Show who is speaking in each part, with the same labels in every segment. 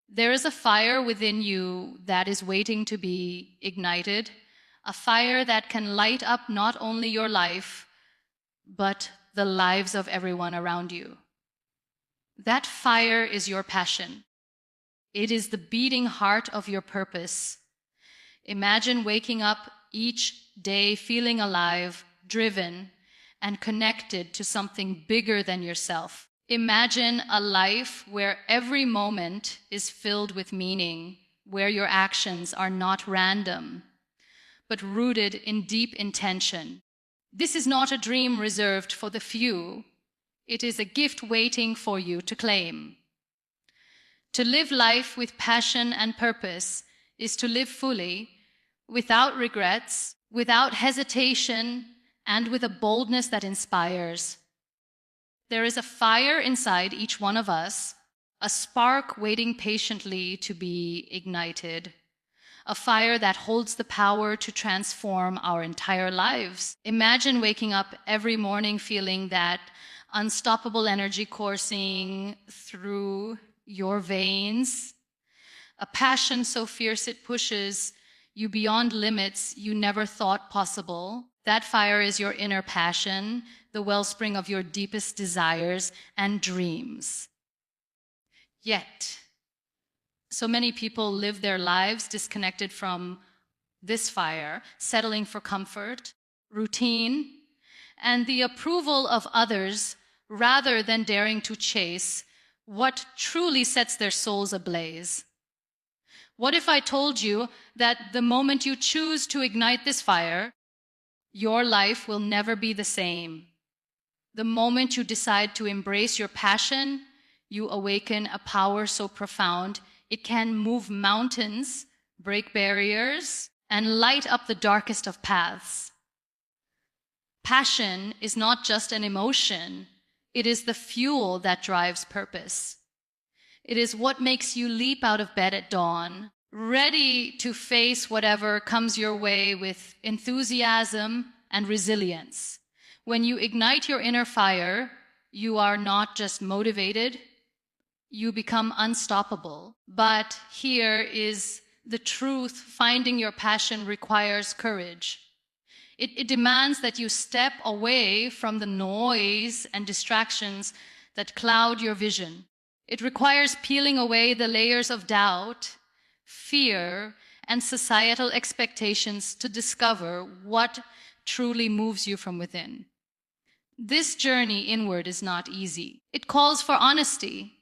Speaker 1: There is a fire within you that is waiting to be ignited, a fire that can light up not only your life, but the lives of everyone around you. That fire is your passion. It is the beating heart of your purpose. Imagine waking up each day feeling alive, driven, and connected to something bigger than yourself. Imagine a life where every moment is filled with meaning, where your actions are not random, but rooted in deep intention. This is not a dream reserved for the few. It is a gift waiting for you to claim. To live life with passion and purpose is to live fully, without regrets, without hesitation, and with a boldness that inspires. There is a fire inside each one of us, a spark waiting patiently to be ignited, a fire that holds the power to transform our entire lives. Imagine waking up every morning feeling that unstoppable energy coursing through your veins, a passion so fierce it pushes you beyond limits you never thought possible. That fire is your inner passion, the wellspring of your deepest desires and dreams. Yet, so many people live their lives disconnected from this fire, settling for comfort, routine, and the approval of others rather than daring to chase what truly sets their souls ablaze. What if I told you that the moment you choose to ignite this fire, your life will never be the same? The moment you decide to embrace your passion, you awaken a power so profound it can move mountains, break barriers, and light up the darkest of paths. Passion is not just an emotion, it is the fuel that drives purpose. It is what makes you leap out of bed at dawn, ready to face whatever comes your way with enthusiasm and resilience. When you ignite your inner fire, you are not just motivated, you become unstoppable. But here is the truth: finding your passion requires courage. It demands that you step away from the noise and distractions that cloud your vision. It requires peeling away the layers of doubt, fear, and societal expectations to discover what truly moves you from within. This journey inward is not easy. It calls for honesty,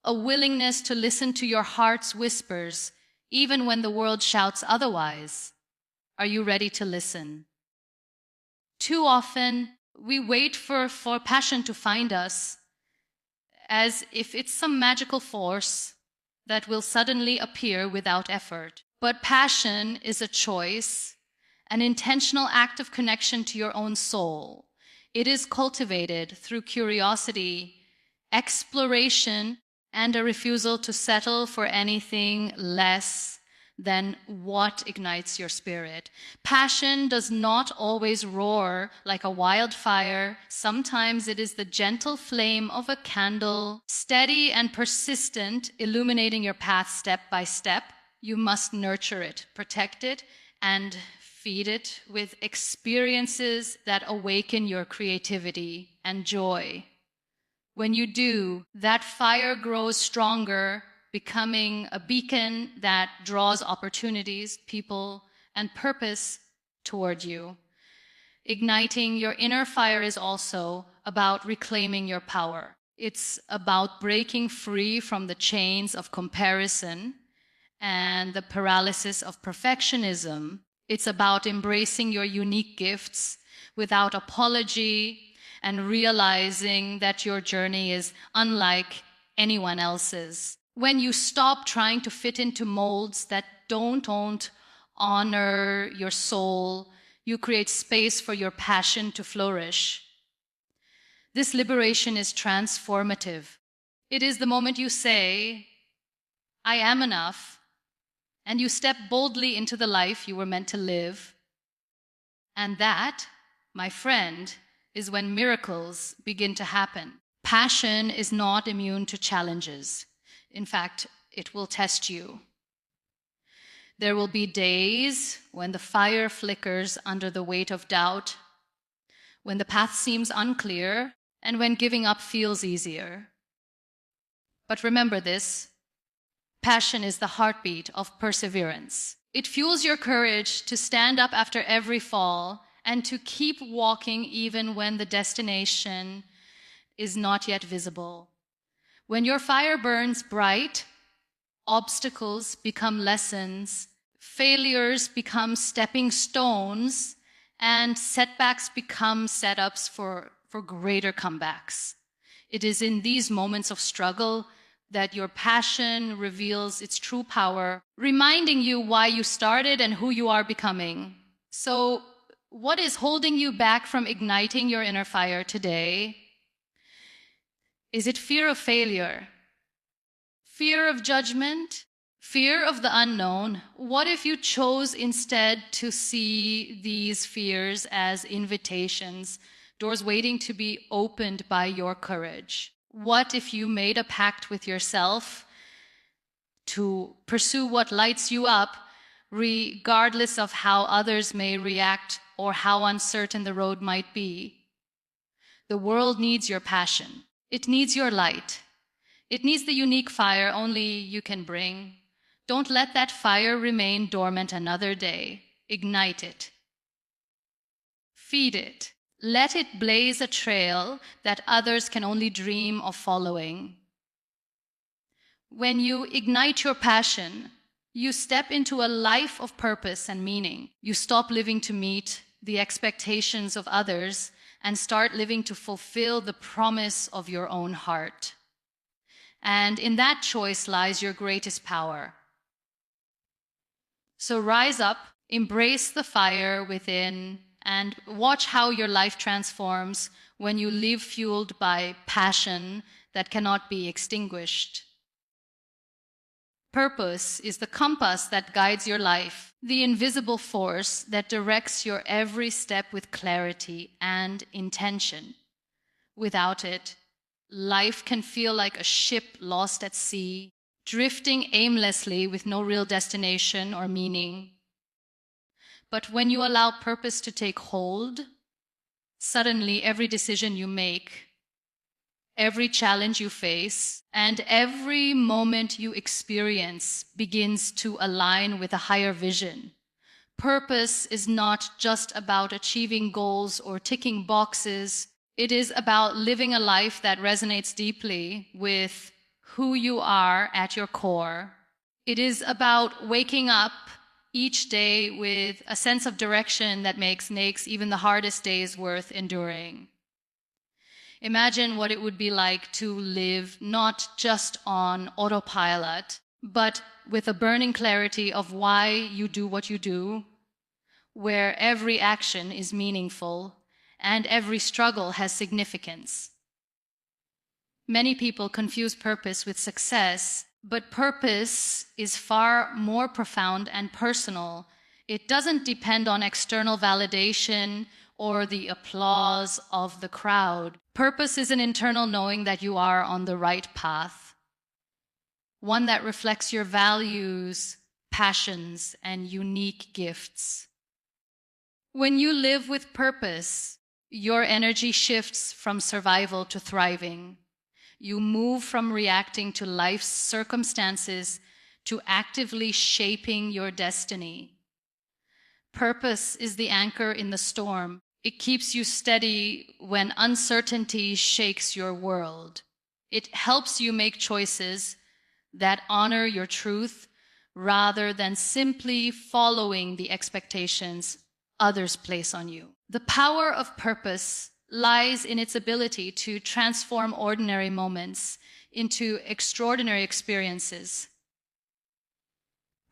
Speaker 1: a willingness to listen to your heart's whispers, even when the world shouts otherwise. Are you ready to listen? Too often, we wait for passion to find us, as if it's some magical force that will suddenly appear without effort. But passion is a choice, an intentional act of connection to your own soul. It is cultivated through curiosity, exploration, and a refusal to settle for anything less than what ignites your spirit. Passion does not always roar like a wildfire. Sometimes it is the gentle flame of a candle, steady and persistent, illuminating your path step by step. You must nurture it, protect it, and feed it with experiences that awaken your creativity and joy. When you do, that fire grows stronger, becoming a beacon that draws opportunities, people, and purpose toward you. Igniting your inner fire is also about reclaiming your power. It's about breaking free from the chains of comparison and the paralysis of perfectionism. It's about embracing your unique gifts without apology and realizing that your journey is unlike anyone else's. When you stop trying to fit into molds that don't honor your soul, you create space for your passion to flourish. This liberation is transformative. It is the moment you say, I am enough, and you step boldly into the life you were meant to live. And that, my friend, is when miracles begin to happen. Passion is not immune to challenges. In fact, it will test you. There will be days when the fire flickers under the weight of doubt, when the path seems unclear, and when giving up feels easier. But remember this: passion is the heartbeat of perseverance. It fuels your courage to stand up after every fall and to keep walking even when the destination is not yet visible. When your fire burns bright, obstacles become lessons, failures become stepping stones, and setbacks become setups for greater comebacks. It is in these moments of struggle that your passion reveals its true power, reminding you why you started and who you are becoming. So, what is holding you back from igniting your inner fire today? Is it fear of failure? Fear of judgment? Fear of the unknown? What if you chose instead to see these fears as invitations, doors waiting to be opened by your courage? What if you made a pact with yourself to pursue what lights you up, regardless of how others may react or how uncertain the road might be? The world needs your passion. It needs your light. It needs the unique fire only you can bring. Don't let that fire remain dormant another day. Ignite it. Feed it. Let it blaze a trail that others can only dream of following. When you ignite your passion, you step into a life of purpose and meaning. You stop living to meet the expectations of others and start living to fulfill the promise of your own heart. And in that choice lies your greatest power. So rise up, embrace the fire within, and watch how your life transforms when you live fueled by passion that cannot be extinguished. Purpose is the compass that guides your life, the invisible force that directs your every step with clarity and intention. Without it, life can feel like a ship lost at sea, drifting aimlessly with no real destination or meaning. But when you allow purpose to take hold, suddenly every decision you make, every challenge you face, and every moment you experience begins to align with a higher vision. Purpose is not just about achieving goals or ticking boxes. It is about living a life that resonates deeply with who you are at your core. It is about waking up each day with a sense of direction that makes even the hardest days worth enduring. Imagine what it would be like to live not just on autopilot, but with a burning clarity of why you do what you do, where every action is meaningful and every struggle has significance. Many people confuse purpose with success, but purpose is far more profound and personal. It doesn't depend on external validation or the applause of the crowd. Purpose is an internal knowing that you are on the right path, one that reflects your values, passions, and unique gifts. When you live with purpose, your energy shifts from survival to thriving. You move from reacting to life's circumstances to actively shaping your destiny. Purpose is the anchor in the storm. It keeps you steady when uncertainty shakes your world. It helps you make choices that honor your truth rather than simply following the expectations others place on you. The power of purpose lies in its ability to transform ordinary moments into extraordinary experiences.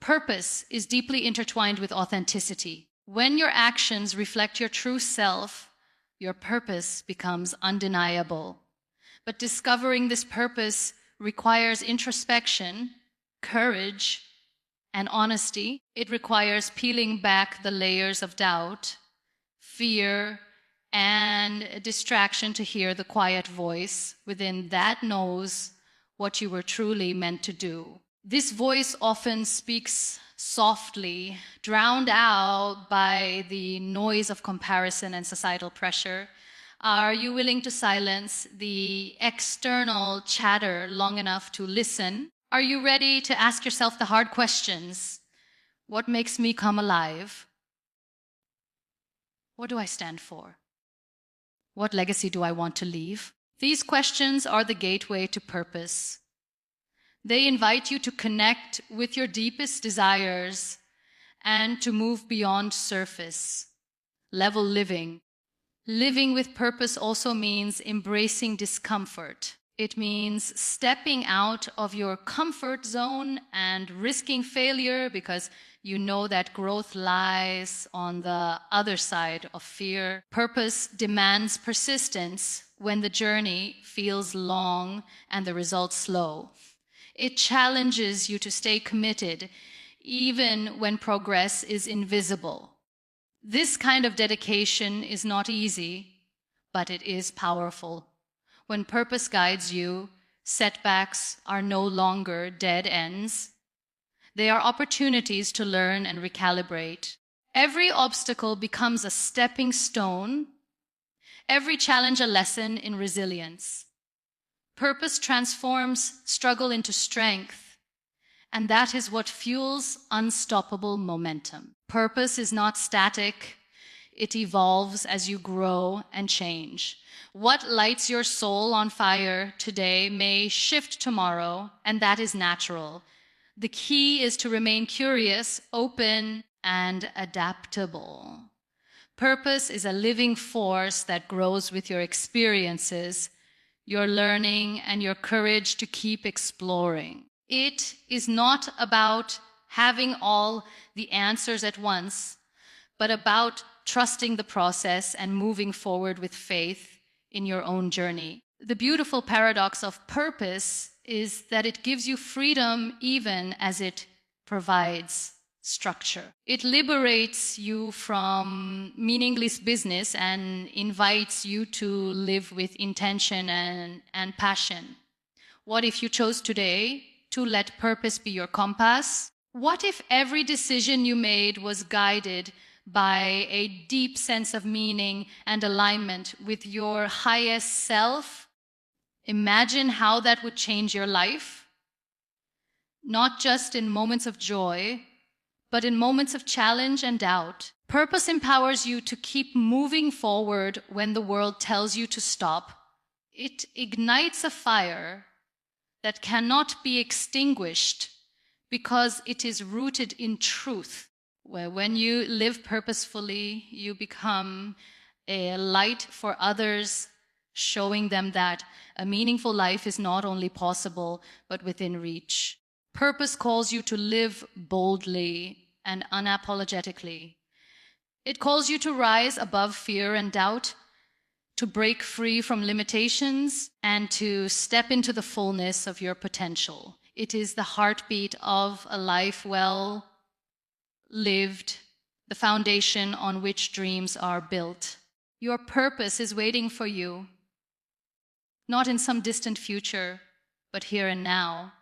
Speaker 1: Purpose is deeply intertwined with authenticity. When your actions reflect your true self, your purpose becomes undeniable. But discovering this purpose requires introspection, courage, and honesty. It requires peeling back the layers of doubt, fear, and distraction to hear the quiet voice within that knows what you were truly meant to do. This voice often speaks softly, drowned out by the noise of comparison and societal pressure. Are you willing to silence the external chatter long enough to listen? Are you ready to ask yourself the hard questions? What makes me come alive? What do I stand for? What legacy do I want to leave? These questions are the gateway to purpose. They invite you to connect with your deepest desires and to move beyond surface level living. Living with purpose also means embracing discomfort. It means stepping out of your comfort zone and risking failure because you know that growth lies on the other side of fear. Purpose demands persistence when the journey feels long and the results slow. It challenges you to stay committed even when progress is invisible. This kind of dedication is not easy, but it is powerful. When purpose guides you, setbacks are no longer dead ends. They are opportunities to learn and recalibrate. Every obstacle becomes a stepping stone, every challenge a lesson in resilience. Purpose transforms struggle into strength, and that is what fuels unstoppable momentum. Purpose is not static. It evolves as you grow and change. What lights your soul on fire today may shift tomorrow, and that is natural. The key is to remain curious, open, and adaptable. Purpose is a living force that grows with your experiences, your learning, and your courage to keep exploring. It is not about having all the answers at once, but about trusting the process and moving forward with faith in your own journey. The beautiful paradox of purpose is that it gives you freedom even as it provides structure. It liberates you from meaningless business and invites you to live with intention and passion. What if you chose today to let purpose be your compass? What if every decision you made was guided by a deep sense of meaning and alignment with your highest self? Imagine how that would change your life, not just in moments of joy, but in moments of challenge and doubt. Purpose empowers you to keep moving forward when the world tells you to stop. It ignites a fire that cannot be extinguished because it is rooted in truth. Where when you live purposefully, you become a light for others, showing them that a meaningful life is not only possible, but within reach. Purpose calls you to live boldly and unapologetically. It calls you to rise above fear and doubt, to break free from limitations, and to step into the fullness of your potential. It is the heartbeat of a life well lived, the foundation on which dreams are built. Your purpose is waiting for you, not in some distant future, but here and now.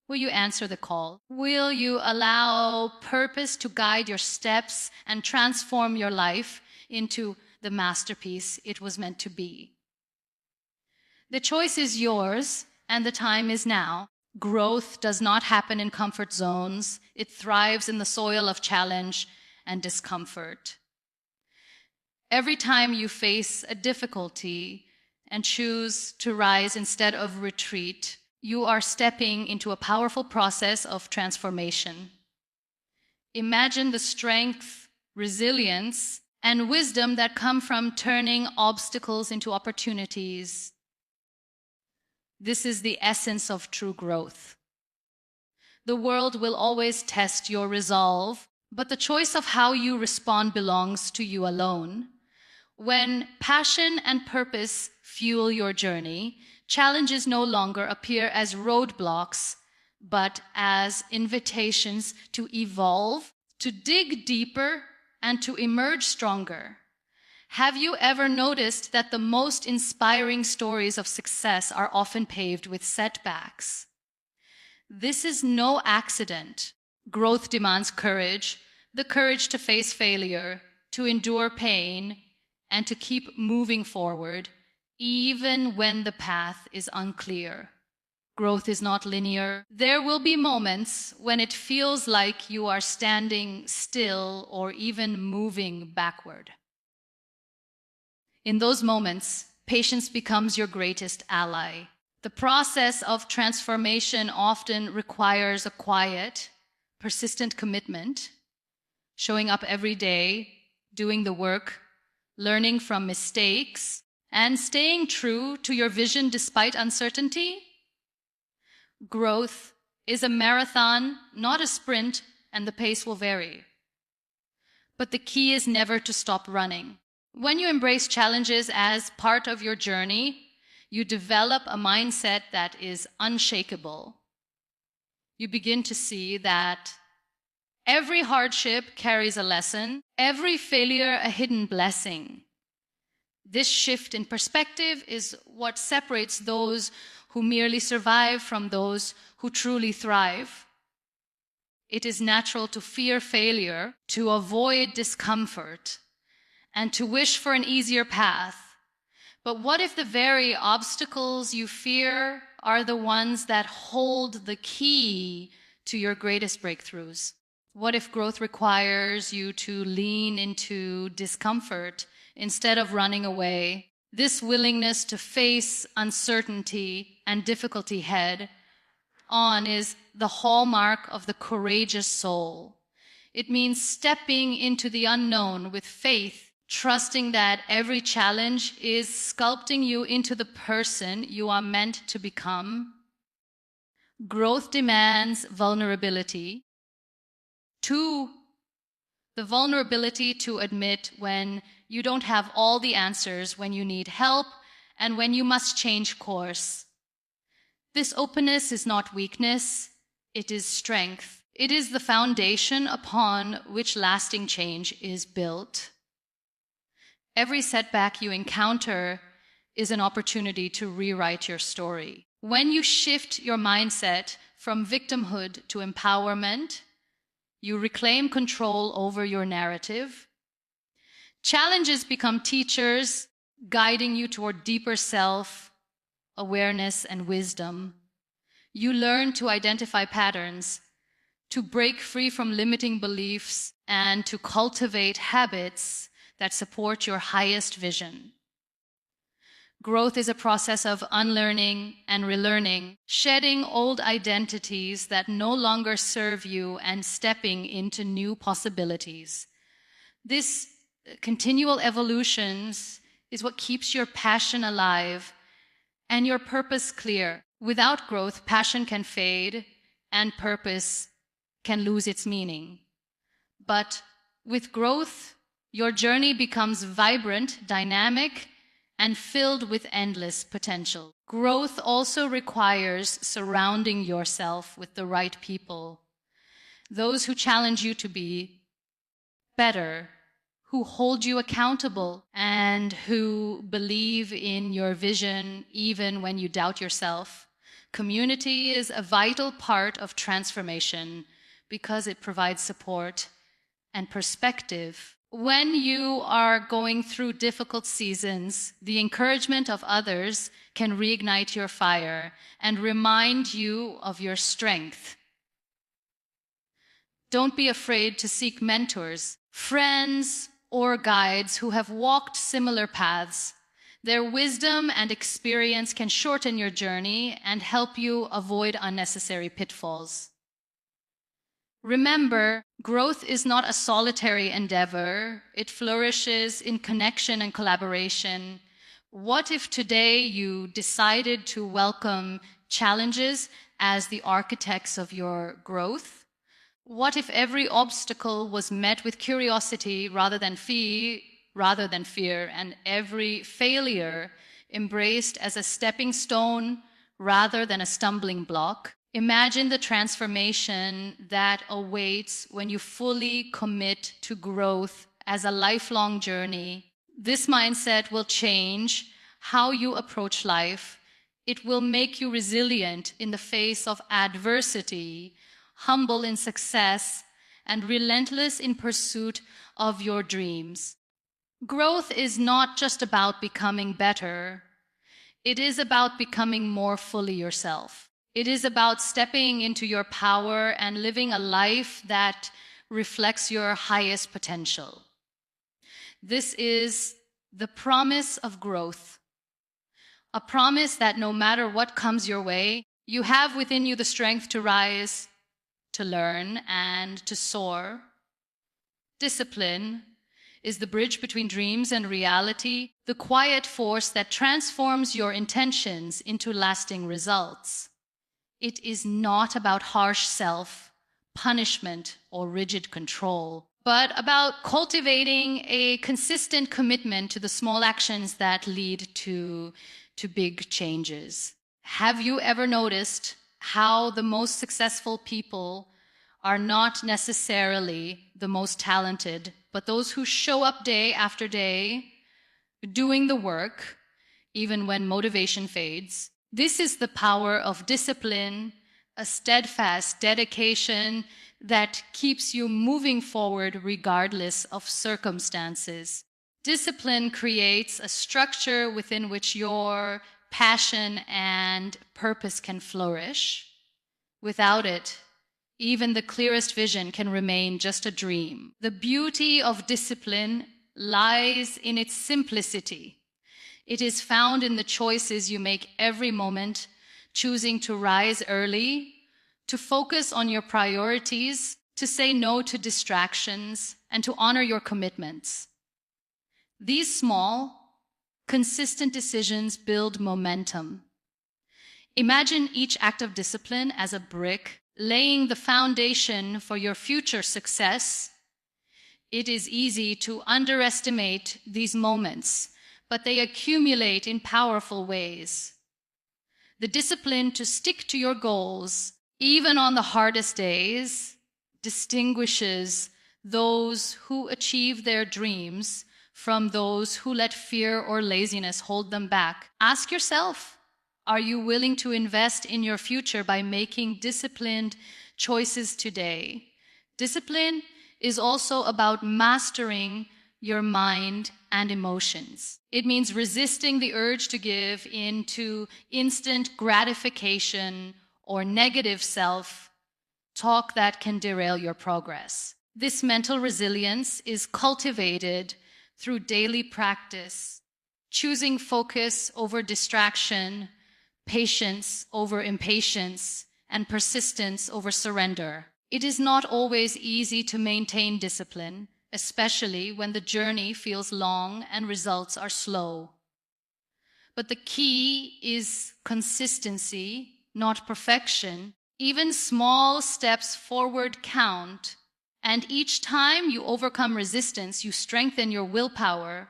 Speaker 1: Will you answer the call? Will you allow purpose to guide your steps and transform your life into the masterpiece it was meant to be? The choice is yours, and the time is now. Growth does not happen in comfort zones. It thrives in the soil of challenge and discomfort. Every time you face a difficulty and choose to rise instead of retreat, you are stepping into a powerful process of transformation. Imagine the strength, resilience, and wisdom that come from turning obstacles into opportunities. This is the essence of true growth. The world will always test your resolve, but the choice of how you respond belongs to you alone. When passion and purpose fuel your journey, challenges no longer appear as roadblocks, but as invitations to evolve, to dig deeper, and to emerge stronger. Have you ever noticed that the most inspiring stories of success are often paved with setbacks? This is no accident. Growth demands courage, the courage to face failure, to endure pain, and to keep moving forward, even when the path is unclear. Growth is not linear. There will be moments when it feels like you are standing still or even moving backward. In those moments, patience becomes your greatest ally. The process of transformation often requires a quiet, persistent commitment, showing up every day, doing the work, learning from mistakes, and staying true to your vision despite uncertainty. Growth is a marathon, not a sprint, and the pace will vary. But the key is never to stop running. When you embrace challenges as part of your journey, you develop a mindset that is unshakable. You begin to see that every hardship carries a lesson, every failure a hidden blessing. This shift in perspective is what separates those who merely survive from those who truly thrive. It is natural to fear failure, to avoid discomfort, and to wish for an easier path. But what if the very obstacles you fear are the ones that hold the key to your greatest breakthroughs? What if growth requires you to lean into discomfort instead of running away? This willingness to face uncertainty and difficulty head on is the hallmark of the courageous soul. It means stepping into the unknown with faith, trusting that every challenge is sculpting you into the person you are meant to become. Growth demands vulnerability. 2, the vulnerability to admit when you don't have all the answers, when you need help, and when you must change course. This openness is not weakness, it is strength. It is the foundation upon which lasting change is built. Every setback you encounter is an opportunity to rewrite your story. When you shift your mindset from victimhood to empowerment, you reclaim control over your narrative. Challenges become teachers, guiding you toward deeper self-awareness and wisdom. You learn to identify patterns, to break free from limiting beliefs, and to cultivate habits that support your highest vision. Growth is a process of unlearning and relearning, shedding old identities that no longer serve you and stepping into new possibilities. This continual evolutions is what keeps your passion alive and your purpose clear. Without growth, passion can fade and purpose can lose its meaning. But with growth, your journey becomes vibrant, dynamic, and filled with endless potential. Growth also requires surrounding yourself with the right people, those who challenge you to be better, who hold you accountable, and who believe in your vision even when you doubt yourself. Community is a vital part of transformation because it provides support and perspective. When you are going through difficult seasons, the encouragement of others can reignite your fire and remind you of your strength. Don't be afraid to seek mentors, friends, or guides who have walked similar paths. Their wisdom and experience can shorten your journey and help you avoid unnecessary pitfalls. Remember, growth is not a solitary endeavor. It flourishes in connection and collaboration. What if today you decided to welcome challenges as the architects of your growth? What if every obstacle was met with curiosity rather than fear, and every failure embraced as a stepping stone rather than a stumbling block? Imagine the transformation that awaits when you fully commit to growth as a lifelong journey. This mindset will change how you approach life. It will make you resilient in the face of adversity, humble in success, and relentless in pursuit of your dreams. Growth is not just about becoming better. It is about becoming more fully yourself. It is about stepping into your power and living a life that reflects your highest potential. This is the promise of growth, a promise that no matter what comes your way, you have within you the strength to rise, to learn, and to soar. Discipline is the bridge between dreams and reality, the quiet force that transforms your intentions into lasting results. It is not about harsh self-punishment or rigid control, but about cultivating a consistent commitment to the small actions that lead to big changes. Have you ever noticed how the most successful people are not necessarily the most talented, but those who show up day after day, doing the work, even when motivation fades? This is the power of discipline, a steadfast dedication that keeps you moving forward regardless of circumstances. Discipline creates a structure within which your passion and purpose can flourish. Without it, even the clearest vision can remain just a dream. The beauty of discipline lies in its simplicity. It is found in the choices you make every moment, choosing to rise early, to focus on your priorities, to say no to distractions, and to honor your commitments. These small, consistent decisions build momentum. Imagine each act of discipline as a brick, laying the foundation for your future success. It is easy to underestimate these moments, but they accumulate in powerful ways. The discipline to stick to your goals, even on the hardest days, distinguishes those who achieve their dreams from those who let fear or laziness hold them back. Ask yourself, are you willing to invest in your future by making disciplined choices today? Discipline is also about mastering your mind and emotions. It means resisting the urge to give in to instant gratification or negative self-talk that can derail your progress. This mental resilience is cultivated through daily practice, choosing focus over distraction, patience over impatience, and persistence over surrender. It is not always easy to maintain discipline, especially when the journey feels long and results are slow. But the key is consistency, not perfection. Even small steps forward count, and each time you overcome resistance, you strengthen your willpower.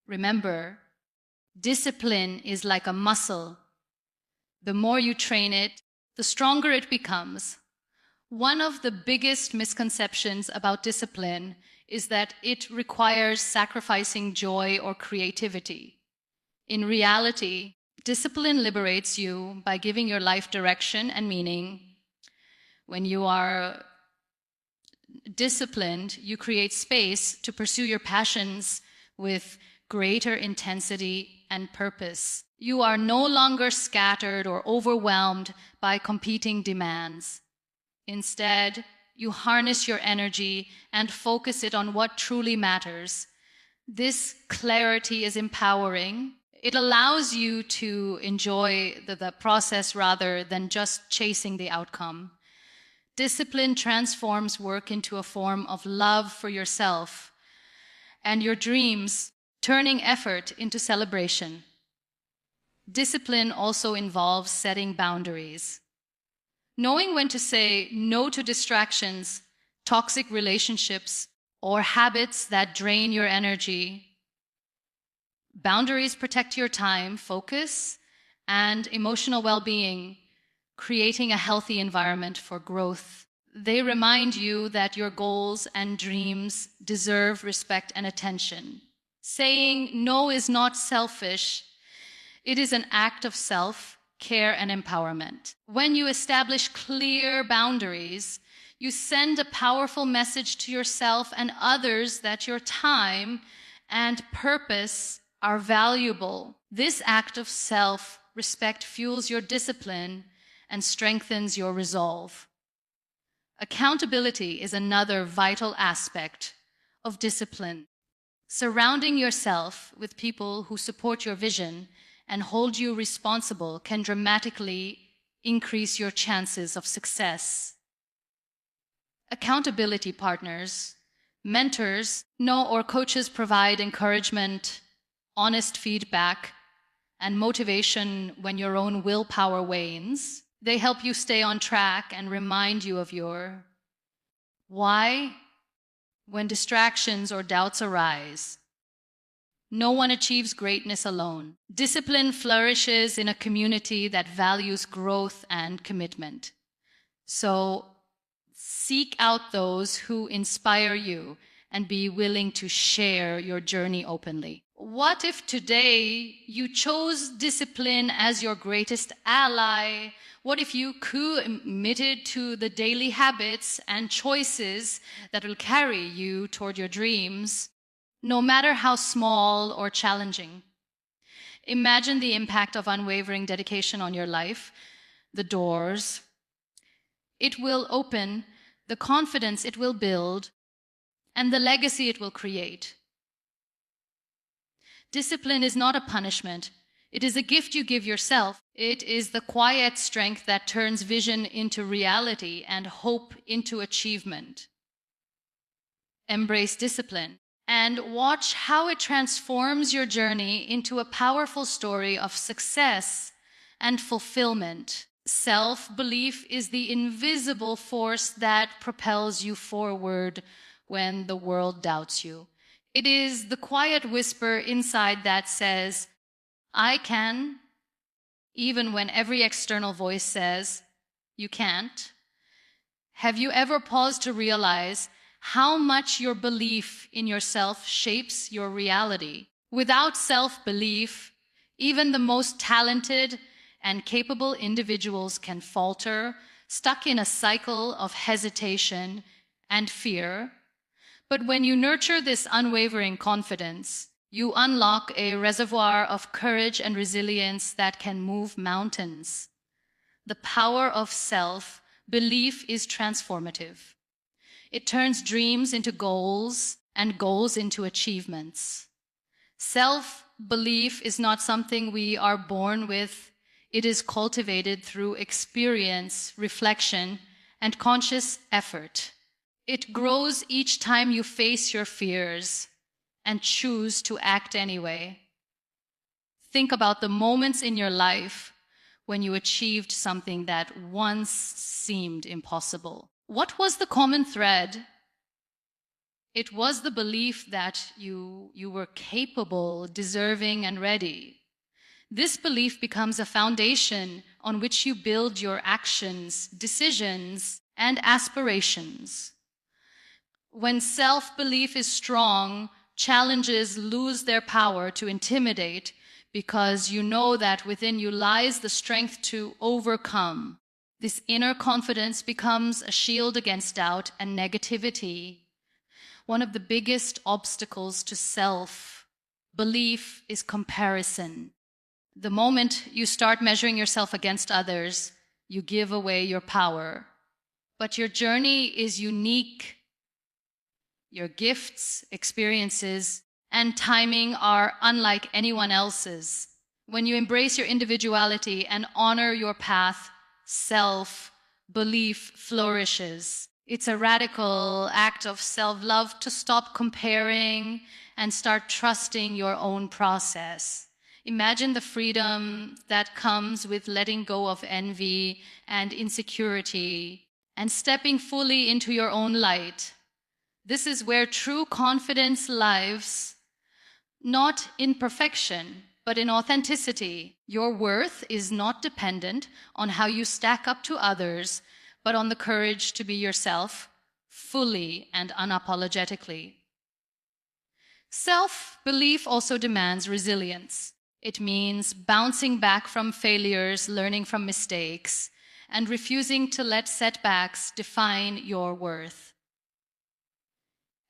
Speaker 1: Remember, discipline is like a muscle. The more you train it, the stronger it becomes. One of the biggest misconceptions about discipline is that it requires sacrificing joy or creativity. In reality, discipline liberates you by giving your life direction and meaning. When you are disciplined, you create space to pursue your passions with greater intensity and purpose. You are no longer scattered or overwhelmed by competing demands. Instead, you harness your energy and focus it on what truly matters. This clarity is empowering. It allows you to enjoy the process rather than just chasing the outcome. Discipline transforms work into a form of love for yourself and your dreams, turning effort into celebration. Discipline also involves setting boundaries. Knowing when to say no to distractions, toxic relationships, or habits that drain your energy. Boundaries protect your time, focus, and emotional well-being, creating a healthy environment for growth. They remind you that your goals and dreams deserve respect and attention. Saying no is not selfish. It is an act of self-care and empowerment. When you establish clear boundaries, you send a powerful message to yourself and others that your time and purpose are valuable. This act of self-respect fuels your discipline and strengthens your resolve. Accountability is another vital aspect of discipline. Surrounding yourself with people who support your vision and hold you responsible can dramatically increase your chances of success. Accountability partners, mentors, or coaches provide encouragement, honest feedback, and motivation when your own willpower wanes. They help you stay on track and remind you of your why when distractions or doubts arise. No one achieves greatness alone. Discipline flourishes in a community that values growth and commitment. So seek out those who inspire you and be willing to share your journey openly. What if today you chose discipline as your greatest ally? What if you committed to the daily habits and choices that will carry you toward your dreams, no matter how small or challenging? Imagine the impact of unwavering dedication on your life, the doors it will open, the confidence it will build, and the legacy it will create. Discipline is not a punishment. It is a gift you give yourself. It is the quiet strength that turns vision into reality and hope into achievement. Embrace discipline and watch how it transforms your journey into a powerful story of success and fulfillment. Self-belief is the invisible force that propels you forward when the world doubts you. It is the quiet whisper inside that says, I can, even when every external voice says, you can't. Have you ever paused to realize how much your belief in yourself shapes your reality? Without self-belief, even the most talented and capable individuals can falter, stuck in a cycle of hesitation and fear. But when you nurture this unwavering confidence, you unlock a reservoir of courage and resilience that can move mountains. The power of self-belief is transformative. It turns dreams into goals and goals into achievements. Self-belief is not something we are born with. It is cultivated through experience, reflection, and conscious effort. It grows each time you face your fears and choose to act anyway. Think about the moments in your life when you achieved something that once seemed impossible. What was the common thread? It was the belief that you were capable, deserving, and ready. This belief becomes a foundation on which you build your actions, decisions, and aspirations. When self-belief is strong, challenges lose their power to intimidate because you know that within you lies the strength to overcome. This inner confidence becomes a shield against doubt and negativity. One of the biggest obstacles to self-belief is comparison. The moment you start measuring yourself against others, you give away your power. But your journey is unique. Your gifts, experiences, and timing are unlike anyone else's. When you embrace your individuality and honor your path, self-belief flourishes. It's a radical act of self-love to stop comparing and start trusting your own process. Imagine the freedom that comes with letting go of envy and insecurity and stepping fully into your own light. This is where true confidence lives, not in perfection, but in authenticity. Your worth is not dependent on how you stack up to others, but on the courage to be yourself fully and unapologetically. Self-belief also demands resilience. It means bouncing back from failures, learning from mistakes, and refusing to let setbacks define your worth.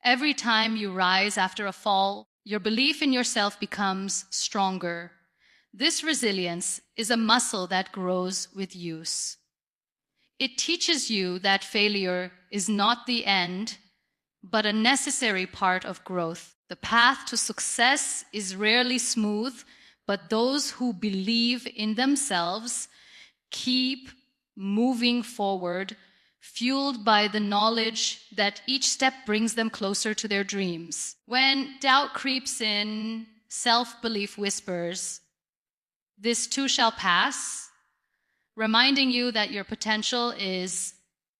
Speaker 1: Every time you rise after a fall, your belief in yourself becomes stronger. This resilience is a muscle that grows with use. It teaches you that failure is not the end, but a necessary part of growth. The path to success is rarely smooth, but those who believe in themselves keep moving forward, fueled by the knowledge that each step brings them closer to their dreams. When doubt creeps in, self-belief whispers, "This too shall pass," reminding you that your potential is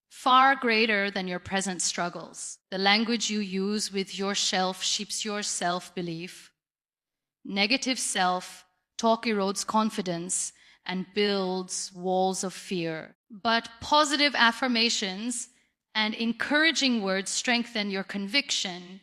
Speaker 1: far greater than your present struggles. The language you use with yourself shapes your self-belief. Negative self-talk erodes confidence and builds walls of fear. But positive affirmations and encouraging words strengthen your conviction.